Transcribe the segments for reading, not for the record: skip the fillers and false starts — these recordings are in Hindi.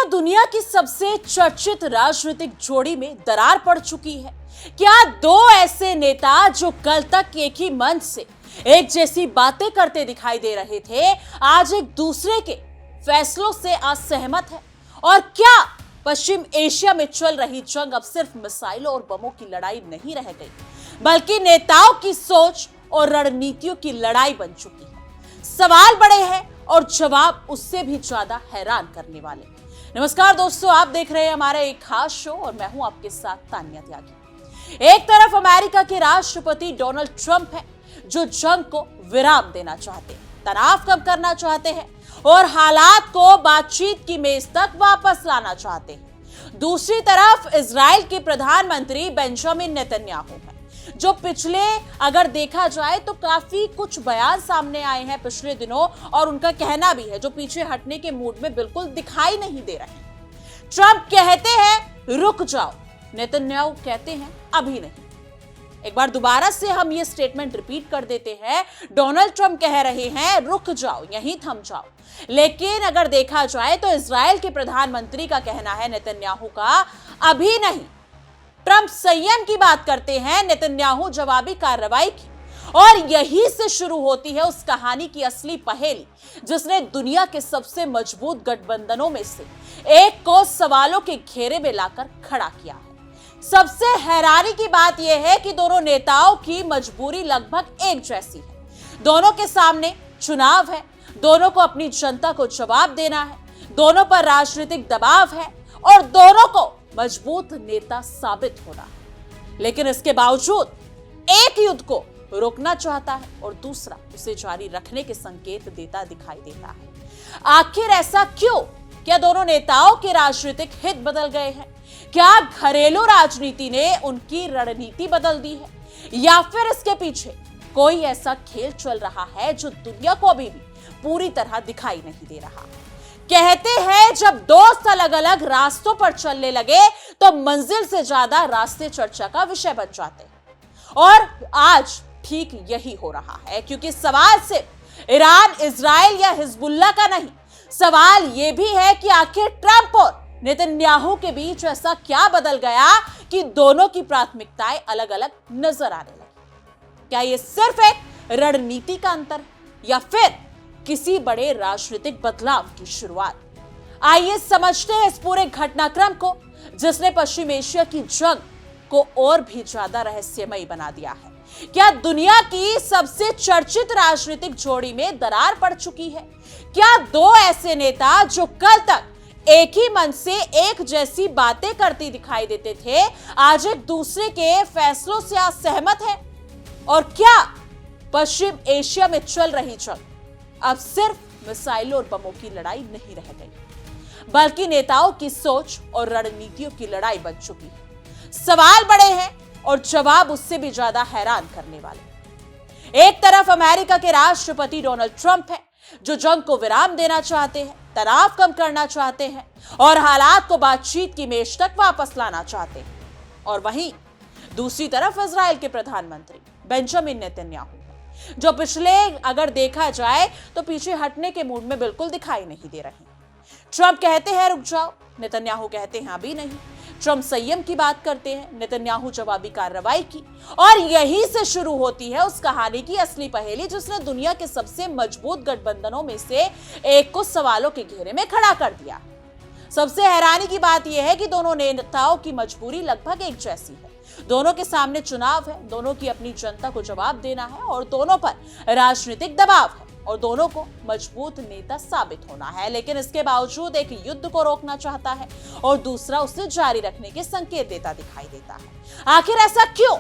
दुनिया की सबसे चर्चित राजनीतिक जोड़ी में दरार पड़ चुकी है? क्या दो ऐसे नेता जो कल तक एक ही मंच से एक जैसी बातें करते दिखाई दे रहे थे, आज एक दूसरे के फैसलों से असहमत है? और क्या पश्चिम एशिया में चल रही जंग अब सिर्फ मिसाइलों और बमों की लड़ाई नहीं रह गई, बल्कि नेताओं की सोच और रणनीतियों की लड़ाई बन चुकी है? सवाल बड़े हैं और जवाब उससे भी ज्यादा हैरान करने वाले। नमस्कार दोस्तों, आप देख रहे हैं हमारा एक खास शो और मैं हूं आपके साथ तान्या त्यागी। एक तरफ अमेरिका के राष्ट्रपति डोनाल्ड ट्रंप हैं, जो जंग को विराम देना चाहते हैं, तनाव कम करना चाहते हैं और हालात को बातचीत की मेज तक वापस लाना चाहते हैं। दूसरी तरफ इजराइल के प्रधानमंत्री बेंजामिन नेतन्याहू हैं, जो पिछले अगर देखा जाए तो काफी कुछ बयान सामने आए हैं पिछले दिनों, और उनका कहना भी है जो पीछे हटने के मूड में बिल्कुल दिखाई नहीं दे रहे हैं। ट्रंप कहते हैं रुक जाओ, नेतन्याहू कहते हैं अभी नहीं। एक बार दोबारा से हम ये स्टेटमेंट रिपीट कर देते हैं। डोनाल्ड ट्रंप कह रहे हैं रुक जाओ, यहीं थम जाओ, लेकिन अगर देखा जाए तो इजराइल के प्रधानमंत्री का कहना है नेतन्याहू का अभी नहीं। ट्रंप संयम की बात करते हैं, नेतन्याहू जवाबी कार्रवाई की। और यहीं से शुरू होती है उस कहानी की असली पहेली, जिसने दुनिया के सबसे मजबूत गठबंधनों में से एक को सवालों के घेरे में लाकर खड़ा किया है। सबसे हैरानी की बात यह है कि दोनों नेताओं की मजबूरी लगभग एक जैसी है। दोनों के सामने चुनाव है, दोनों को अपनी जनता को जवाब देना है, दोनों पर राजनीतिक दबाव है और दोनों को मजबूत नेता साबित होना है। लेकिन इसके बावजूद एक युद्ध को रोकना चाहता है और दूसरा उसे जारी रखने के संकेत देता दिखाई देता है। आखिर ऐसा क्यों? क्या दोनों नेताओं के राजनीतिक हित बदल गए हैं? क्या घरेलू राजनीति ने उनकी रणनीति बदल दी है, या फिर इसके पीछे कोई ऐसा खेल चल रहा है जो दुनिया को अभी भी पूरी तरह दिखाई नहीं दे रहा? कहते हैं जब दोस्त अलग अलग रास्तों पर चलने लगे तो मंजिल से ज्यादा रास्ते चर्चा का विषय बन जाते हैं। और आज ठीक यही हो रहा है, क्योंकि सवाल सिर्फ ईरान, इजराइल या हिजबुल्लाह का नहीं, सवाल यह भी है कि आखिर ट्रंप और नेतन्याहू के बीच ऐसा क्या बदल गया कि दोनों की प्राथमिकताएं अलग अलग नजर आने लगी? क्या यह सिर्फ एक रणनीति का अंतर है या फिर किसी बड़े राजनीतिक बदलाव की शुरुआत? आइए समझते हैं इस पूरे घटनाक्रम को, जिसने पश्चिम एशिया की जंग को और भी ज्यादा रहस्यमयी बना दिया है। क्या दुनिया की सबसे चर्चित राजनीतिक जोड़ी में दरार पड़ चुकी है? क्या दो ऐसे नेता जो कल तक एक ही मंच से एक जैसी बातें करती दिखाई देते थे, आज एक दूसरे के फैसलों से असहमत हैं? और क्या पश्चिम एशिया में चल रही जंग अब सिर्फ मिसाइलों और बमों की लड़ाई नहीं रह गई, बल्कि नेताओं की सोच और रणनीतियों की लड़ाई बन चुकी है? सवाल बड़े हैं और जवाब उससे भी ज्यादा हैरान करने वाले। एक तरफ अमेरिका के राष्ट्रपति डोनाल्ड ट्रंप हैं, जो जंग को विराम देना चाहते हैं, तनाव कम करना चाहते हैं और हालात को बातचीत की मेज तक वापस लाना चाहते हैं। और वहीं दूसरी तरफ इजराइल के प्रधानमंत्री बेंजामिन नेतन्याहू, जो पिछले अगर देखा जाए तो पीछे हटने के मूड में बिल्कुल दिखाई नहीं दे रहे। ट्रंप कहते हैं रुक जाओ, नेतन्याहू कहते हैं अभी नहीं। ट्रंप संयम की बात करते हैं, नेतन्याहू जवाबी कार्रवाई की। और यहीं से शुरू होती है उस कहानी की असली पहेली, जिसने दुनिया के सबसे मजबूत गठबंधनों में से एक को सवालों के घेरे में खड़ा कर दिया। सबसे हैरानी की बात यह है कि दोनों नेताओं की मजबूरी लगभग एक जैसी है। दोनों के सामने चुनाव है, दोनों की अपनी जनता को जवाब देना है और दोनों पर राजनीतिक दबाव है और दोनों को मजबूत नेता साबित होना है। लेकिन इसके बावजूद एक युद्ध को रोकना चाहता है और दूसरा उसे जारी रखने के संकेत देता दिखाई देता है। आखिर ऐसा क्यों?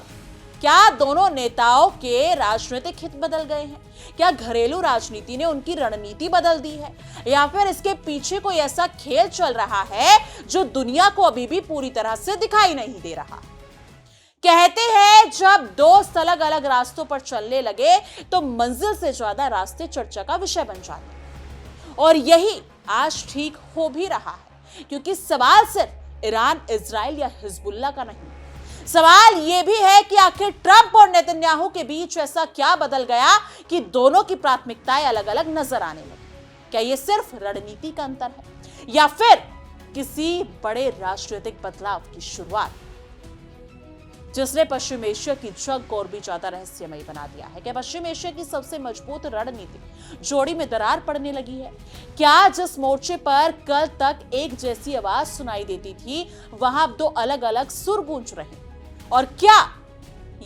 क्या दोनों नेताओं के राजनीतिक हित बदल गए हैं? क्या घरेलू राजनीति ने उनकी रणनीति बदल दी है, या फिर इसके पीछे कोई ऐसा खेल चल रहा है जो दुनिया को अभी भी पूरी तरह से दिखाई नहीं दे रहा? कहते हैं जब दोस्त अलग अलग रास्तों पर चलने लगे तो मंजिल से ज्यादा रास्ते चर्चा का विषय बन जाते। और यही आज ठीक हो भी रहा है, क्योंकि सवाल सिर्फ ईरान, इजराइल या हिजबुल्लाह का नहीं, सवाल यह भी है कि आखिर ट्रंप और नेतन्याहू के बीच ऐसा क्या बदल गया कि दोनों की प्राथमिकताएं अलग अलग नजर आने लगी? क्या यह सिर्फ रणनीति का अंतर है या फिर किसी बड़े राजनीतिक बदलाव की शुरुआत, जिसने पश्चिम एशिया की जंग को और भी ज्यादा रहस्यमयी बना दिया है। क्या पश्चिम एशिया की सबसे मजबूत रणनीति जोड़ी में दरार पड़ने लगी है? क्या जिस मोर्चे पर कल तक एक जैसी आवाज सुनाई देती थी, वहां अब दो अलग अलग सुर गूंज रहे? और क्या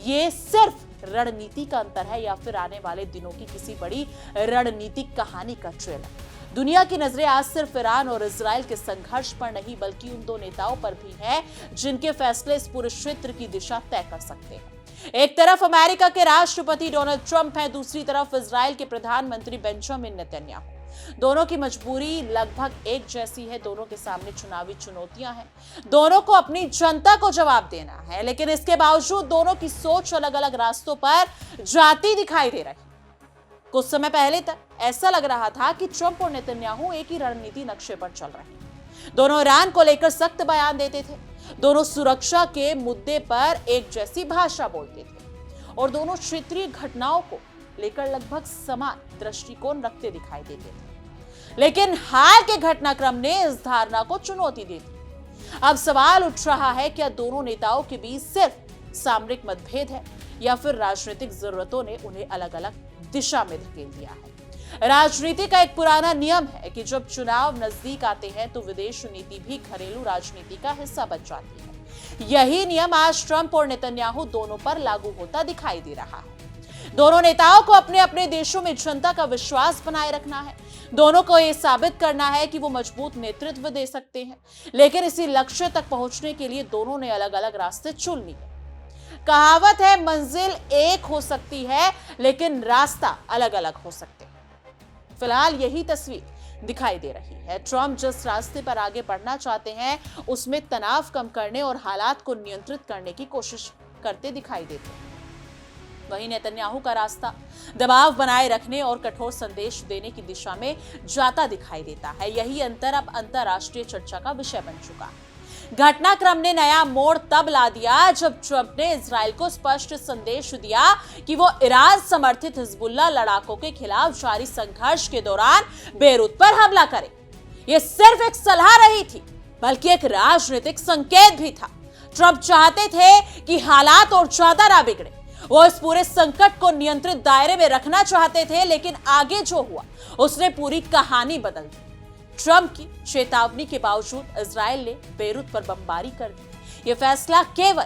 ये सिर्फ रणनीति का अंतर है या फिर आने वाले दिनों की किसी बड़ी रणनीतिक कहानी का ट्रेलर? दुनिया की नजरें आज सिर्फ ईरान और इजराइल के संघर्ष पर नहीं बल्कि उन दो नेताओं पर भी है जिनके फैसले इस पूरे क्षेत्र की दिशा तय कर सकते हैं। एक तरफ अमेरिका के राष्ट्रपति डोनाल्ड ट्रंप हैं, दूसरी तरफ इजराइल के प्रधानमंत्री बेंजामिन नेतन्याहू। दोनों की मजबूरी लगभग एक जैसी है, दोनों के सामने चुनावी चुनौतियां हैं, दोनों को अपनी जनता को जवाब देना है, लेकिन इसके बावजूद दोनों की सोच अलग अलग रास्तों पर जाती दिखाई दे रही। कुछ समय पहले तक ऐसा लग रहा था कि ट्रंप और नेतन्याहू एक ही रणनीति नक्शे पर चल रहे हैं। दोनों ईरान को लेकर सख्त बयान देते थे, दोनों सुरक्षा के मुद्दे पर एक जैसी भाषा बोलते थे और दोनों क्षेत्रीय घटनाओं को लेकर लगभग समान दृष्टिकोण रखते दिखाई देते थे। लेकिन हाल के घटनाक्रम ने इस धारणा को चुनौती दी थी। अब सवाल उठ रहा है, क्या दोनों नेताओं के बीच सिर्फ सामरिक मतभेद है या फिर राजनीतिक जरूरतों ने उन्हें अलग अलग दिशा में धकेल दिया है? राजनीति का एक पुराना नियम है कि जब चुनाव नजदीक आते हैं तो विदेश नीति भी घरेलू राजनीति का हिस्सा बन जाती है। यही नियम आज ट्रंप और नेतन्याहू दोनों पर लागू होता दिखाई दे रहा है। दोनों नेताओं को अपने अपने देशों में जनता का विश्वास बनाए रखना है, दोनों को यह साबित करना है कि वो मजबूत नेतृत्व दे सकते हैं, लेकिन इसी लक्ष्य तक पहुंचने के लिए दोनों ने अलग अलग रास्ते चुन लिए। कहावत है, मंजिल एक हो सकती है लेकिन रास्ता अलग अलग हो सकते हैं। फिलहाल यही तस्वीर दिखाई दे रही है। ट्रंप जिस रास्ते पर आगे बढ़ना चाहते हैं उसमें तनाव कम करने और हालात को नियंत्रित करने की कोशिश करते दिखाई देते हैं। वहीं नेतन्याहू का रास्ता दबाव बनाए रखने और कठोर संदेश देने की दिशा में जाता दिखाई देता है। यही अंतर अब अंतर्राष्ट्रीय चर्चा का विषय बन चुका है। घटनाक्रम ने नया मोड़ तब ला दिया जब ट्रंप ने इजराइल को स्पष्ट संदेश दिया कि वो ईरान समर्थित हिजबुल्लाह लड़ाकों के खिलाफ जारी संघर्ष के दौरान बेरूत पर हमला करे। ये सिर्फ एक सलाह रही थी बल्कि एक राजनीतिक संकेत भी था। ट्रंप चाहते थे कि हालात और ज्यादा ना बिगड़े। वो इस पूरे संकट को नियंत्रित दायरे में रखना चाहते थे, लेकिन आगे जो हुआ उसने पूरी कहानी बदल दी। ट्रंप की चेतावनी के बावजूद इजराइल ने बेरूत पर बमबारी कर दी। यह फैसला केवल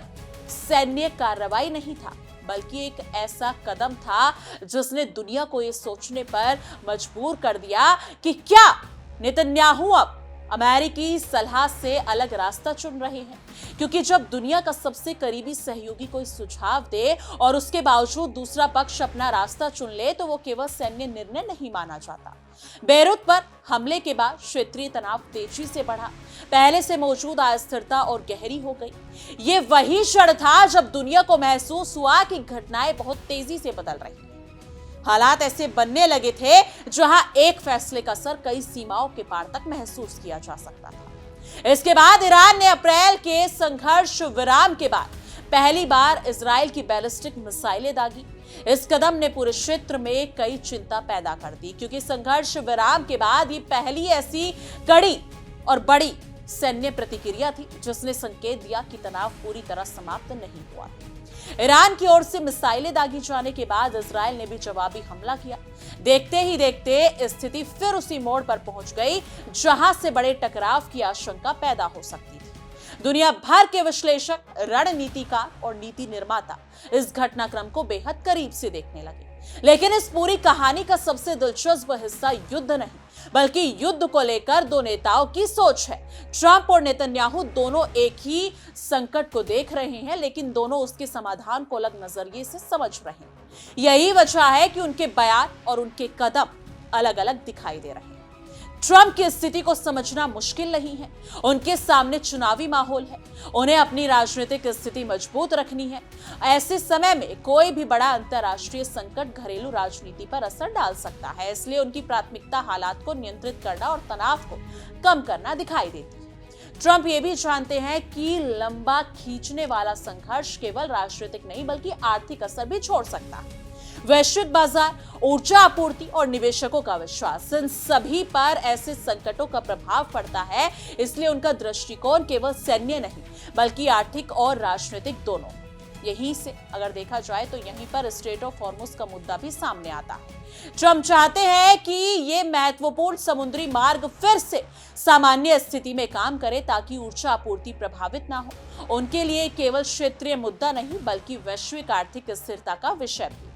सैन्य कार्रवाई नहीं था बल्कि एक ऐसा कदम था जिसने दुनिया को यह सोचने पर मजबूर कर दिया कि क्या नेतन्याहू अब अमेरिकी सलाह से अलग रास्ता चुन रहे हैं। क्योंकि जब दुनिया का सबसे करीबी सहयोगी कोई सुझाव दे और उसके बावजूद दूसरा पक्ष अपना रास्ता चुन ले तो वो केवल सैन्य निर्णय नहीं माना जाता। बेरूत पर हमले के बाद क्षेत्रीय तनाव तेजी से बढ़ा, पहले से मौजूद अस्थिरता और गहरी हो गई। ये वही क्षण था जब दुनिया को महसूस हुआ कि घटनाएं बहुत तेजी से बदल रही हैं। हालात ऐसे बनने लगे थे जहां एक फैसले का असर कई सीमाओं के पार तक महसूस किया जा सकता था। इसके बाद ईरान ने अप्रैल के संघर्ष विराम के बाद पहली बार इजराइल की बैलिस्टिक मिसाइलें दागी। इस कदम ने पूरे क्षेत्र में कई चिंता पैदा कर दी, क्योंकि संघर्ष विराम के बाद ये पहली ऐसी कड़ी और बड़ी सैन्य प्रतिक्रिया थी जिसने संकेत दिया कि तनाव पूरी तरह समाप्त नहीं हुआ। ईरान की ओर से मिसाइलें दागी जाने के बाद इजराइल ने भी जवाबी हमला किया। देखते ही देखते स्थिति फिर उसी मोड़ पर पहुंच गई जहां से बड़े टकराव की आशंका पैदा हो सकती थी। दुनिया भर के विश्लेषक, रणनीतिकार और नीति निर्माता इस घटनाक्रम को बेहद करीब से देखने लगे। लेकिन इस पूरी कहानी का सबसे दिलचस्प हिस्सा युद्ध नहीं बल्कि युद्ध को लेकर दो नेताओं की सोच है। ट्रंप और नेतन्याहू दोनों एक ही संकट को देख रहे हैं, लेकिन दोनों उसके समाधान को अलग नजरिए से समझ रहे हैं। यही वजह है कि उनके बयान और उनके कदम अलग अलग दिखाई दे रहे हैं। ट्रंप की स्थिति को समझना मुश्किल नहीं है। उनके सामने चुनावी माहौल है, उन्हें अपनी राजनीतिक स्थिति मजबूत रखनी है। ऐसे समय में कोई भी बड़ा अंतर्राष्ट्रीय संकट घरेलू राजनीति पर असर डाल सकता है, इसलिए उनकी प्राथमिकता हालात को नियंत्रित करना और तनाव को कम करना दिखाई देती है। ट्रंप ये भी जानते हैं कि लंबा खींचने वाला संघर्ष केवल राजनीतिक नहीं बल्कि आर्थिक असर भी छोड़ सकता है। वैश्विक बाजार, ऊर्जा आपूर्ति और निवेशकों का विश्वास, इन सभी पर ऐसे संकटों का प्रभाव पड़ता है। इसलिए उनका दृष्टिकोण केवल सैन्य नहीं बल्कि आर्थिक और राजनीतिक दोनों। यहीं से अगर देखा जाए तो यहीं पर स्ट्रेट ऑफ हॉर्मुज का मुद्दा भी सामने आता है। ट्रंप चाहते हैं कि ये महत्वपूर्ण समुद्री मार्ग फिर से सामान्य स्थिति में काम करे ताकि ऊर्जा आपूर्ति प्रभावित ना हो। उनके लिए केवल क्षेत्रीय मुद्दा नहीं बल्कि वैश्विक आर्थिक स्थिरता का विषय भी।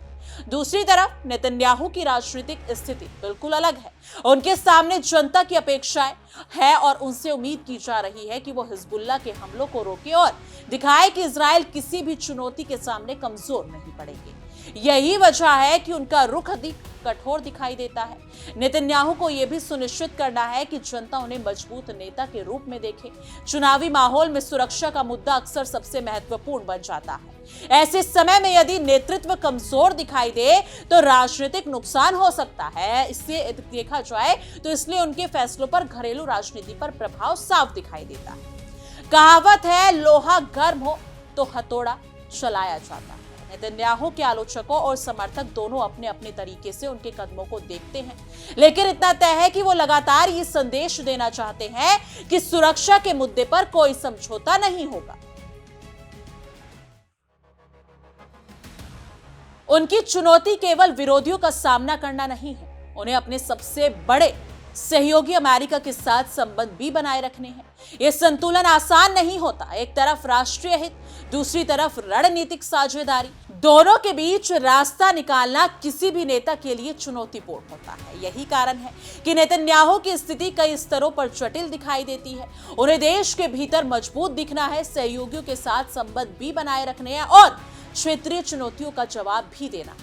दूसरी तरफ नेतन्याहू की राजनीतिक स्थिति बिल्कुल अलग है। उनके सामने जनता की अपेक्षाएं है और उनसे उम्मीद की जा रही है कि वो हिजबुल्लाह के हमलों को रोके और दिखाए कि इजराइल किसी भी चुनौती के सामने कमजोर नहीं पड़ेगी। यही वजह है कि उनका रुख अधिक कठोर दिखाई देता है। नेतन्याहू को यह भी सुनिश्चित करना है कि जनता उन्हें मजबूत नेता के रूप में देखे। चुनावी माहौल में सुरक्षा का मुद्दा अक्सर सबसे महत्वपूर्ण बन जाता है। ऐसे समय में यदि नेतृत्व कमजोर दिखाई दे तो राजनीतिक नुकसान हो सकता है। इससे देखा जाए तो इसलिए उनके फैसलों पर घरेलू राजनीति पर प्रभाव साफ दिखाई देता है। कहावत है, लोहा गर्म हो तो हथौड़ा चलाया जाता है। नेतन्याहू के आलोचकों और समर्थक दोनों अपने अपने तरीके से उनके कदमों को देखते हैं, लेकिन इतना तय है कि वो लगातार ये संदेश देना चाहते हैं कि सुरक्षा के मुद्दे पर कोई समझौता नहीं होगा। उनकी चुनौती केवल विरोधियों का सामना करना नहीं है, उन्हें अपने सबसे बड़े सहयोगी अमेरिका के साथ संबंध भी बनाए रखने हैं। यह संतुलन आसान नहीं होता। एक तरफ राष्ट्रीय हित, दूसरी तरफ रणनीतिक साझेदारी, दोनों के बीच रास्ता निकालना किसी भी नेता के लिए चुनौतीपूर्ण होता है। यही कारण है कि नेतन्याहू की स्थिति कई स्तरों पर जटिल दिखाई देती है। उन्हें देश के भीतर मजबूत दिखना है, सहयोगियों के साथ संबंध भी बनाए रखने हैं और क्षेत्रीय चुनौतियों का जवाब भी देना।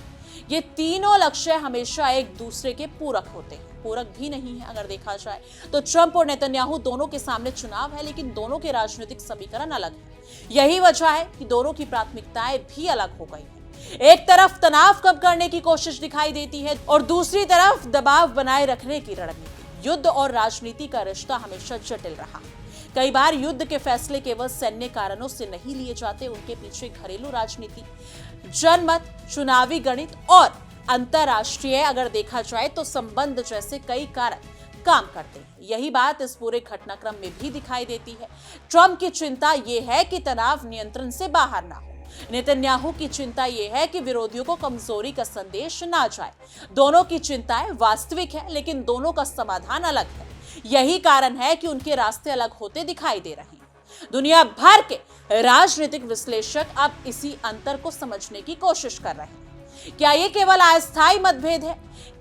ये तीनों लक्ष्य हमेशा एक दूसरे के पूरक होते हैं, पूरक भी नहीं है। अगर देखा जाए तो ट्रंप और नेतन्याहू दोनों के सामने चुनाव है, लेकिन दोनों के राजनीतिक समीकरण अलग है। यही वजह है कि दोनों की प्राथमिकताएं भी अलग हो गई हैं। एक तरफ तनाव कम करने की कोशिश दिखाई देती है और दूसरी तरफ दबाव बनाए रखने की रणनीति। युद्ध और राजनीति का रिश्ता हमेशा जटिल रहा। कई बार युद्ध के फैसले केवल सैन्य कारणों से नहीं लिए जाते, उनके पीछे घरेलू राजनीति, जनमत, चुनावी गणित और अंतरराष्ट्रीय अगर देखा जाए तो संबंध जैसे कई कारक काम करते हैं। यही बात इस पूरे घटनाक्रम में भी दिखाई देती है। ट्रंप की चिंता यह है कि तनाव नियंत्रण से बाहर ना हो। नेतन्याहू की चिंता यह है कि विरोधियों को कमजोरी का संदेश ना जाए। दोनों की चिंताएं वास्तविक है, लेकिन दोनों का समाधान अलग है। यही कारण है कि उनके रास्ते अलग होते दिखाई दे रहे हैं। दुनिया भर के राजनीतिक विश्लेषक अब इसी अंतर को समझने की कोशिश कर रहे हैं। क्या ये केवल अस्थायी मतभेद है?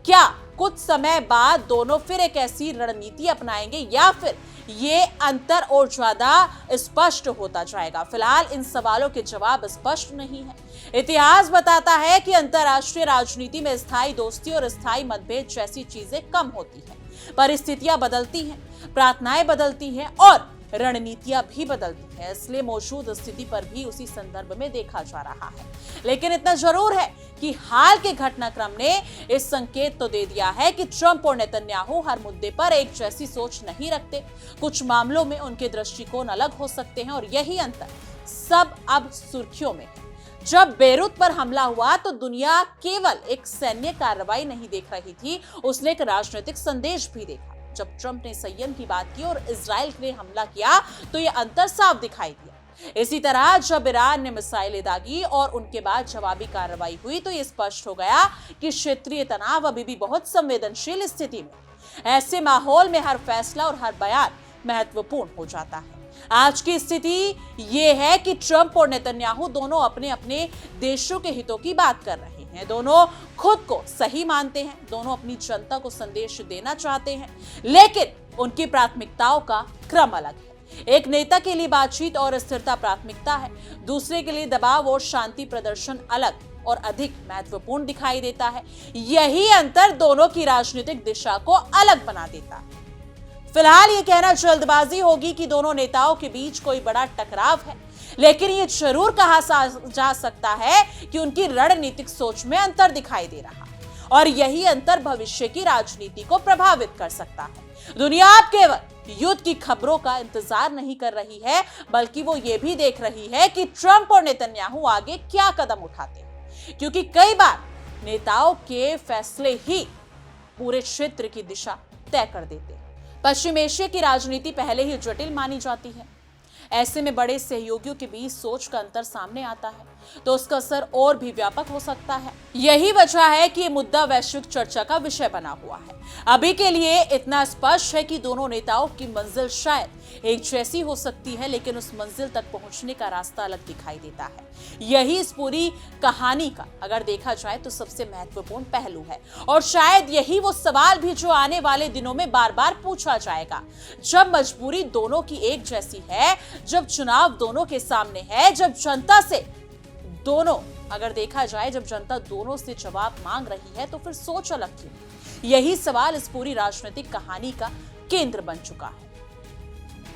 क्या कुछ समय बाद दोनों फिर एक ऐसी रणनीति अपनाएंगे या फिर ये अंतर और ज्यादा स्पष्ट होता जाएगा? फिलहाल इन सवालों के जवाब स्पष्ट नहीं है। इतिहास बताता है कि अंतरराष्ट्रीय राजनीति में स्थायी दोस्ती और स्थायी मतभेद जैसी चीजें कम होती हैं। परिस्थितियां बदलती हैं, प्रार्थनाएं बदलती हैं और रणनीतियां भी बदलती हैं। इसलिए मौजूद स्थिति पर भी उसी संदर्भ में देखा जा रहा है। लेकिन इतना जरूर है कि हाल के घटनाक्रम ने इस संकेत तो दे दिया है कि ट्रंप और नेतन्याहू हर मुद्दे पर एक जैसी सोच नहीं रखते। कुछ मामलों में उनके दृष्टिकोण अलग हो सकते हैं और यही अंतर सब अब सुर्खियों में है। जब बेरूत पर हमला हुआ तो दुनिया केवल एक सैन्य कार्रवाई नहीं देख रही थी, उसने एक राजनीतिक संदेश भी देखा। जब ट्रंप ने संयम की बात की और इजराइल ने हमला किया तो यह अंतर साफ दिखाई दिया। इसी तरह जब ईरान ने मिसाइलें दागी और उनके बाद जवाबी कार्रवाई हुई तो यह स्पष्ट हो गया कि क्षेत्रीय तनाव अभी भी बहुत संवेदनशील स्थिति में। ऐसे माहौल में हर फैसला और हर बयान महत्वपूर्ण हो जाता है। आज की स्थिति ये है कि ट्रंप और नेतन्याहू दोनों अपने अपने देशों के हितों की बात कर रहे हैं। दोनों खुद को सही मानते हैं, दोनों अपनी जनता को संदेश देना चाहते हैं, लेकिन उनकी प्राथमिकताओं का क्रम अलग है। एक नेता के लिए बातचीत और स्थिरता प्राथमिकता है, दूसरे के लिए दबाव और शांति प्रदर्शन अलग और अधिक महत्वपूर्ण दिखाई देता है। यही अंतर दोनों की राजनीतिक दिशा को अलग बना देता है। फिलहाल ये कहना जल्दबाजी होगी कि दोनों नेताओं के बीच कोई बड़ा टकराव है, लेकिन ये जरूर कहा जा सकता है कि उनकी रणनीतिक सोच में अंतर दिखाई दे रहा है और यही अंतर भविष्य की राजनीति को प्रभावित कर सकता है। दुनिया अब केवल युद्ध की खबरों का इंतजार नहीं कर रही है, बल्कि वो ये भी देख रही है कि ट्रंप और नेतन्याहू आगे क्या कदम उठाते हैं, क्योंकि कई बार नेताओं के फैसले ही पूरे क्षेत्र की दिशा तय कर देते हैं। पश्चिम एशिया की राजनीति पहले ही जटिल मानी जाती है। ऐसे में बड़े सहयोगियों के बीच सोच का अंतर सामने आता है तो उसका असर और भी व्यापक हो सकता है। यही वजह है कि ये मुद्दा वैश्विक चर्चा का विषय बना हुआ है। अभी के लिए इतना स्पष्ट है कि दोनों नेताओं की मंजिल शायद एक जैसी हो सकती है, लेकिन उस मंजिल तक पहुंचने का रास्ता अलग दिखाई देता है। यही इस पूरी कहानी का अगर देखा जाए तो सबसे महत्वपूर्ण पहलू है और शायद यही वो सवाल भी जो आने वाले दिनों में बार बार पूछा जाएगा। जब मजबूरी दोनों की एक जैसी है, जब चुनाव दोनों के सामने है, जब जनता से दोनों अगर देखा जाए जब जनता दोनों से जवाब मांग रही है तो फिर सोच अलग क्यों? यही सवाल इस पूरी राजनीतिक कहानी का केंद्र बन चुका है।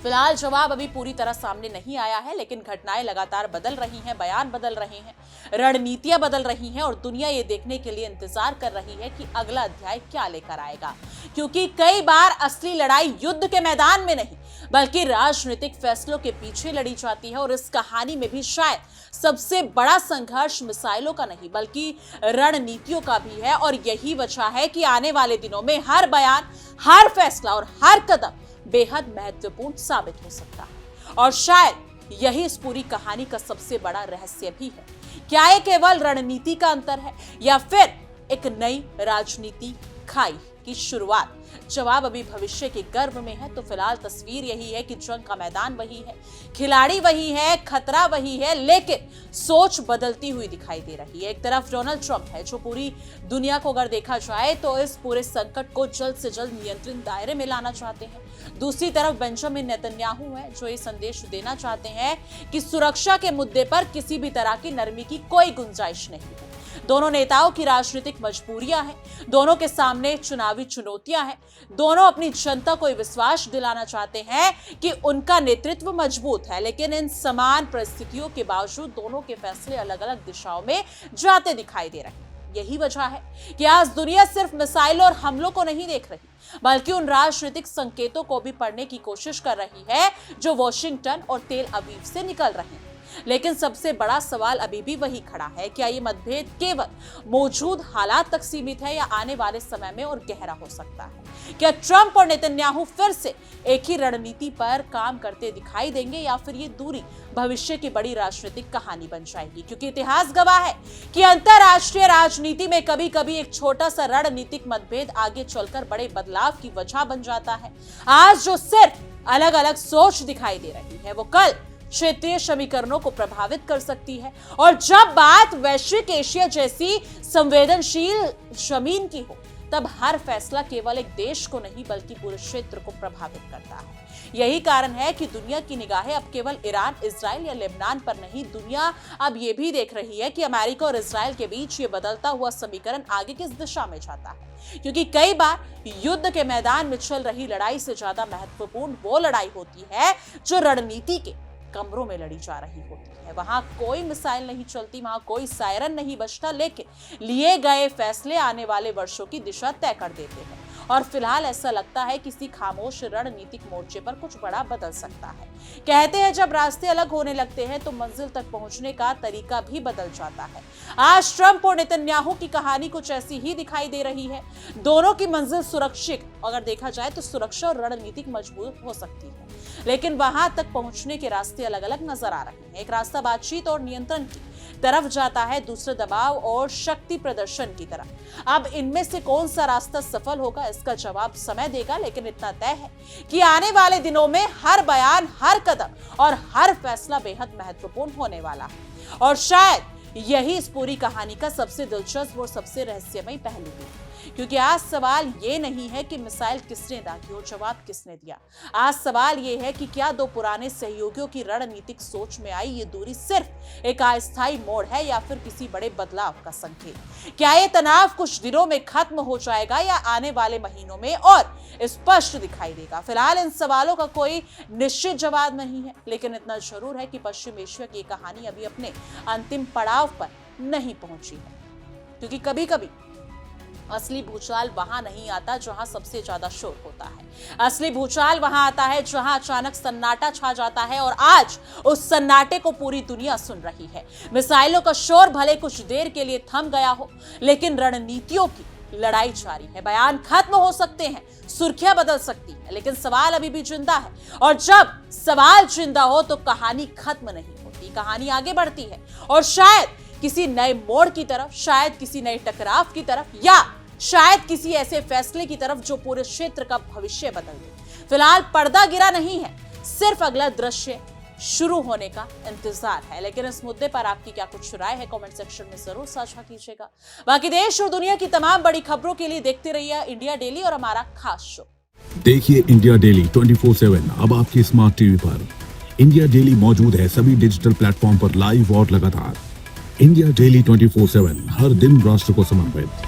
फिलहाल जवाब अभी पूरी तरह सामने नहीं आया है, लेकिन घटनाएं लगातार बदल रही हैं, बयान बदल रहे हैं, रणनीतियां बदल रही हैं और दुनिया ये देखने के लिए इंतजार कर रही है कि अगला अध्याय क्या लेकर आएगा। क्योंकि कई बार असली लड़ाई युद्ध के मैदान में नहीं बल्कि राजनीतिक फैसलों के पीछे लड़ी जाती है और इस कहानी में भी शायद सबसे बड़ा संघर्ष मिसाइलों का नहीं बल्कि रणनीतियों का भी है। और यही वजह है कि आने वाले दिनों में हर बयान, हर फैसला और हर कदम बेहद महत्वपूर्ण साबित हो सकता है। और शायद यही इस पूरी कहानी का सबसे बड़ा रहस्य भी है। क्या ये केवल रणनीति का अंतर है या फिर एक नई राजनीति खाई की शुरुआत? जवाब अभी भविष्य के गर्भ में है। तो फिलहाल तस्वीर यही है कि जंग का मैदान वही है, खिलाड़ी वही है, खतरा वही है, लेकिन सोच बदलती हुई दिखाई दे रही है। एक तरफ डोनाल्ड ट्रंप है जो पूरी दुनिया को अगर देखा जाए तो इस पूरे संकट को जल्द से जल्द नियंत्रण दायरे में लाना चाहते हैं। दूसरी तरफ बेंजामिन नेतन्याहू है जो ये संदेश देना चाहते हैं कि सुरक्षा के मुद्दे पर किसी भी तरह की नरमी की कोई गुंजाइश नहीं है। दोनों नेताओं की राजनीतिक मजबूरियां हैं, दोनों के सामने चुनावी चुनौतियां हैं, दोनों अपनी जनता को विश्वास दिलाना चाहते हैं कि उनका नेतृत्व मजबूत है, लेकिन इन समान परिस्थितियों के बावजूद दोनों के फैसले अलग अलग दिशाओं में जाते दिखाई दे रहे हैं। यही वजह है कि आज दुनिया सिर्फ मिसाइल और हमलों को नहीं देख रही बल्कि उन राजनीतिक संकेतों को भी पढ़ने की कोशिश कर रही है जो वॉशिंगटन और तेल अवीव से निकल रहे हैं। लेकिन सबसे बड़ा सवाल अभी भी वही खड़ा है, क्या ये मतभेद केवल मौजूद हालात तक सीमित है या आने वाले समय में और गहरा हो सकता है? क्या ट्रंप और नेतन्याहू फिर से एक ही रणनीति पर काम करते दिखाई देंगे या फिर ये दूरी भविष्य की बड़ी राजनीतिक कहानी बन जाएगी? क्योंकि इतिहास गवाह है कि अंतरराष्ट्रीय राजनीति में कभी कभी एक छोटा सा रणनीतिक मतभेद आगे चलकर बड़े बदलाव की वजह बन जाता है। आज जो सिर्फ अलग अलग सोच दिखाई दे रही है वो कल क्षेत्रीय समीकरणों को प्रभावित कर सकती है। और जब बात वैश्विक एशिया जैसी संवेदनशील जमीन की हो तब हर फैसला केवल एक देश को नहीं बल्कि पूरे क्षेत्र को प्रभावित करता है। यही कारण है कि दुनिया की निगाहें अब केवल ईरान, इजराइल या लेबनान पर नहीं, दुनिया अब ये भी देख रही है कि अमेरिका और इजराइल के बीच ये बदलता हुआ समीकरण आगे किस दिशा में जाता है। क्योंकि कई बार युद्ध के मैदान में चल रही लड़ाई से ज्यादा महत्वपूर्ण वो लड़ाई होती है जो रणनीति के कमरों में लड़ी जा रही होती है। वहां कोई मिसाइल नहीं चलती, वहां कोई सायरन नहीं बजता, लेकिन लिए गए फैसले आने वाले वर्षों की दिशा तय कर देते हैं। और फिलहाल ऐसा लगता है किसी खामोश रणनीतिक मोर्चे पर कुछ बड़ा बदल सकता है। कहते हैं जब रास्ते अलग होने लगते हैं तो मंजिल तक पहुंचने का तरीका भी बदल जाता है। आज ट्रंप और नेतन्याहू की कहानी कुछ ऐसी ही दिखाई दे रही है। दोनों की मंजिल सुरक्षित अगर देखा जाए तो सुरक्षा और रणनीतिक मजबूत हो सकती है, लेकिन वहां तक पहुंचने के रास्ते अलग अलग नजर आ रहे हैं। एक रास्ता बातचीत और नियंत्रण की तरफ जाता है, दूसरे दबाव और शक्ति प्रदर्शन की तरफ। अब इनमें से कौन सा रास्ता सफल होगा इसका जवाब समय देगा, लेकिन इतना तय है कि आने वाले दिनों में हर बयान, हर कदम और हर फैसला बेहद महत्वपूर्ण होने वाला है। और शायद यही इस पूरी कहानी का सबसे दिलचस्प और सबसे रहस्यमय पहलू है। क्योंकि आज सवाल ये नहीं है कि मिसाइल किसने दागी और जवाब किसने दिया। आज सवाल ये है कि क्या दो पुराने सहयोगियों की रणनीतिक सोच में आई ये दूरी सिर्फ एक अस्थायी मोड़ है या फिर किसी बड़े बदलाव का संकेत। क्या ये तनाव कुछ दिनों में खत्म हो जाएगा या आने वाले महीनों में और स्पष्ट दिखाई देगा। फिलहाल इन सवालों का कोई निश्चित जवाब नहीं है, लेकिन इतना जरूर है कि पश्चिम एशिया की कहानी अभी अपने अंतिम पड़ाव पर नहीं पहुंची है। क्योंकि कभी कभी असली भूचाल वहां नहीं आता जहां सबसे ज्यादा शोर होता है। असली भूचाल वहां आता है जहां अचानक सन्नाटा छा जाता है और आज उस सन्नाटे को पूरी दुनिया सुन रही है। मिसाइलों का शोर भले कुछ देर के लिए थम गया हो, लेकिन रणनीतियों की लड़ाई जारी है। बयान खत्म हो सकते हैं, सुर्खियां बदल सकती है, लेकिन सवाल अभी भी जिंदा है। और जब सवाल जिंदा हो तो कहानी खत्म नहीं होती, कहानी आगे बढ़ती है और शायद किसी नए मोड़ की तरफ, शायद किसी नए टकराव की तरफ, या शायद किसी ऐसे फैसले की तरफ जो पूरे क्षेत्र का भविष्य बदल दे। फिलहाल पर्दा गिरा नहीं है, सिर्फ अगला दृश्य शुरू होने का इंतजार है। लेकिन इस मुद्दे पर आपकी क्या कुछ राय है, कमेंट सेक्शन में जरूर साझा कीजिएगा। बाकी देश और दुनिया की तमाम बड़ी खबरों के लिए देखते रहिए इंडिया डेली और हमारा खास शो। देखिए इंडिया डेली 24/7 अब आपकी स्मार्ट टीवी पर। इंडिया डेली मौजूद है सभी डिजिटल प्लेटफॉर्म पर लाइव और लगातार। इंडिया डेली 24/7 हर दिन राष्ट्र को समर्पित।